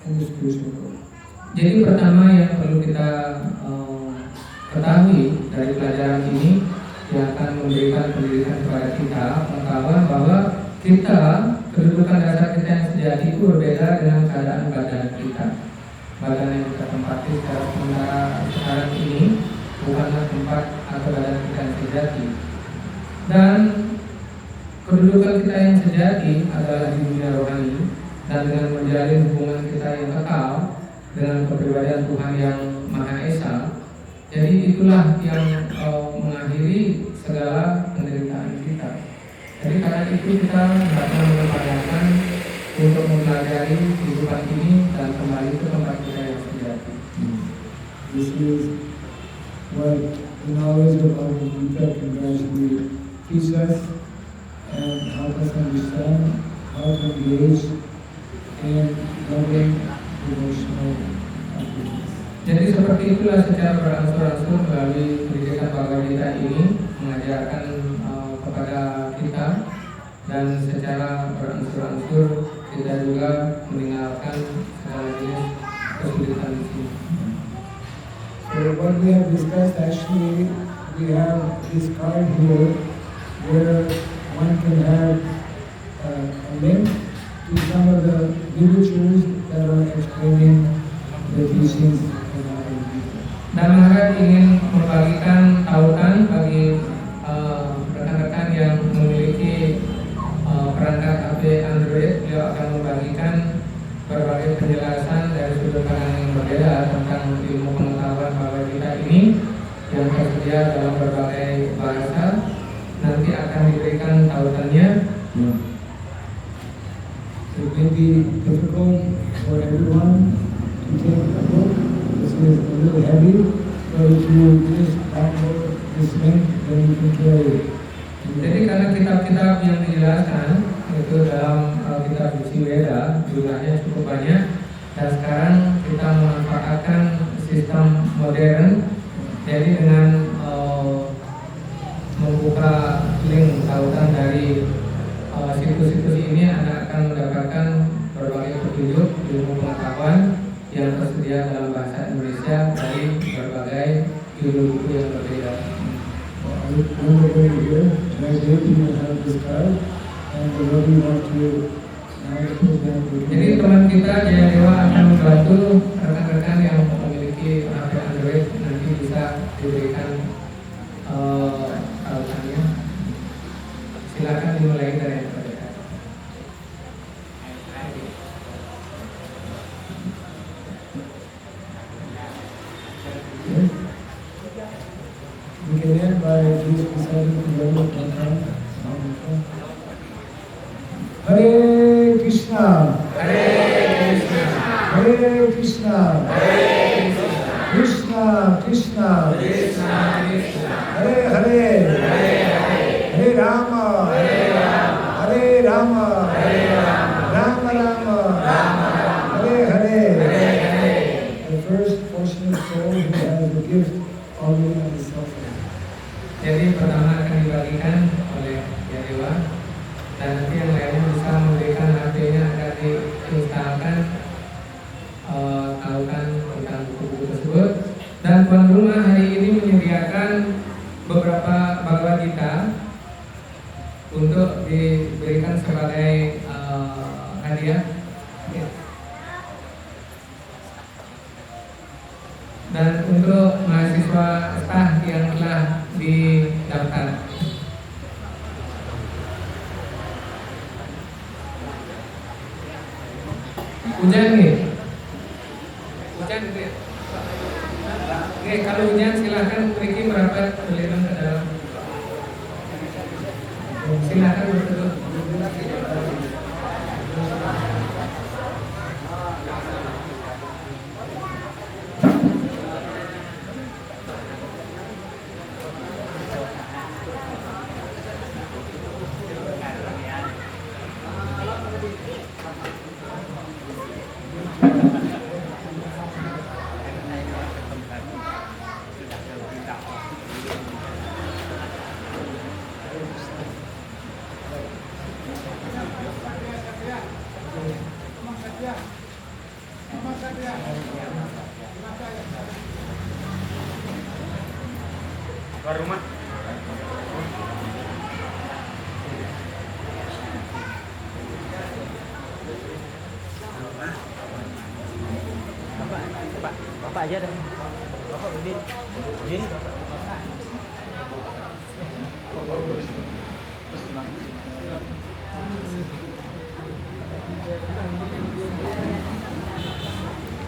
in the spiritual world. Jadi pertama yang perlu kita ketahui dari pelajaran ini yang akan memberikan pendidikan kepada kita, pengetahuan bahwa kita, kedudukan dasar kita yang sejati itu berbeda dengan keadaan badan kita. Badan yang kita tempati secara sementara sekarang ini bukanlah tempat atau badan kita yang sejati. Dan kedudukan kita yang sejati adalah di dunia rohani, dan dengan menjalin hubungan kita yang kekal dengan kepribadian Tuhan yang Maha Esa. Jadi itulah yang mengakhiri segala penderitaan kita. Jadi karena itu kita hendaknya mengupayakan untuk mempelajari kehidupan ini dan kembali ke tempat kita yang sejati. This is what the knowledge of Bhagavad Gita can gradually teach us and help us understand how to engage in loving devotional activities. Jadi seperti itulah secara berangsur-angsur melalui pendidikan Bhagavad Gita ini mengajarkan kepada kita dan secara berangsur-angsur kita juga meninggalkan segala jenis kesulitan di sini. So what we have discussed, actually, we have this card here where one can have a link to some of the literatures that are explaining the teachings of our Gita. Dan Maharaj ingin membagikan tautan bagi rekan-rekan yang memiliki perangkat HP Android. Beliau akan membagikan berbagai penjelasan dari sudut pandang yang berbeda tentang ilmu pengetahuan Bhagavad Gita ini yang tersedia dalam berbagai bahasa. Nanti akan diberikan tautannya. It may be difficult for everyone to take a book. This is a little heavy, but if you just download this link, then you can carry it. Jadi karena kitab-kitab yang dijelaskan itu dalam kitab suci Weda jumlahnya cukup banyak, dan sekarang kita memanfaatkan sistem modern. Jadi dengan membuka link tautan dari situs-situs ini, Anda akan mendapatkan berbagai petunjuk ilmu pengetahuan yang tersedia dalam bahasa Indonesia dari berbagai judul buku yang berbeda. When we're going here, next day you will have this card, and the Lord want to now put down the. Jadi teman kita Jaya Dewa akan membantu rekan-rekan yang memiliki HP Android, nanti bisa diberikan tautannya. Silakan dimulai dari yang terdekat. We can end by please reciting the word of mantra. Hare Krishna. Hare Krishna. Hare Krishna. Hare Krishna. Krishna Krishna. Krishna Krishna. Hare Hare. Hare Hare. Hare Rama. Hare Rama. Hare Rama. Hare Rama. Rama Rama. Rama Rama. Hare Hare. Hare Hare. The first fortunate soul who has the gift already on his cell phone. Jadi pertama akan dibagikan oleh Jaya Dewa, dan nanti yang lainnya bisa memberikan HP-nya agar diinstalkan tautan tentang buku-buku tersebut. Dan tuan rumah hari ini menyediakan beberapa Bhagavad Gita untuk diberikan sebagai hadiah. Dan untuk mahasiswa staf yang telah didaftar. Hujan nih. Hujan nih. Oke, kalau hujan silahkan Ricky merapat berlindung ke dalam. Silahkan berduduk. Keluar rumah. Bapak aja dah. Bapak berdiri. Berdiri.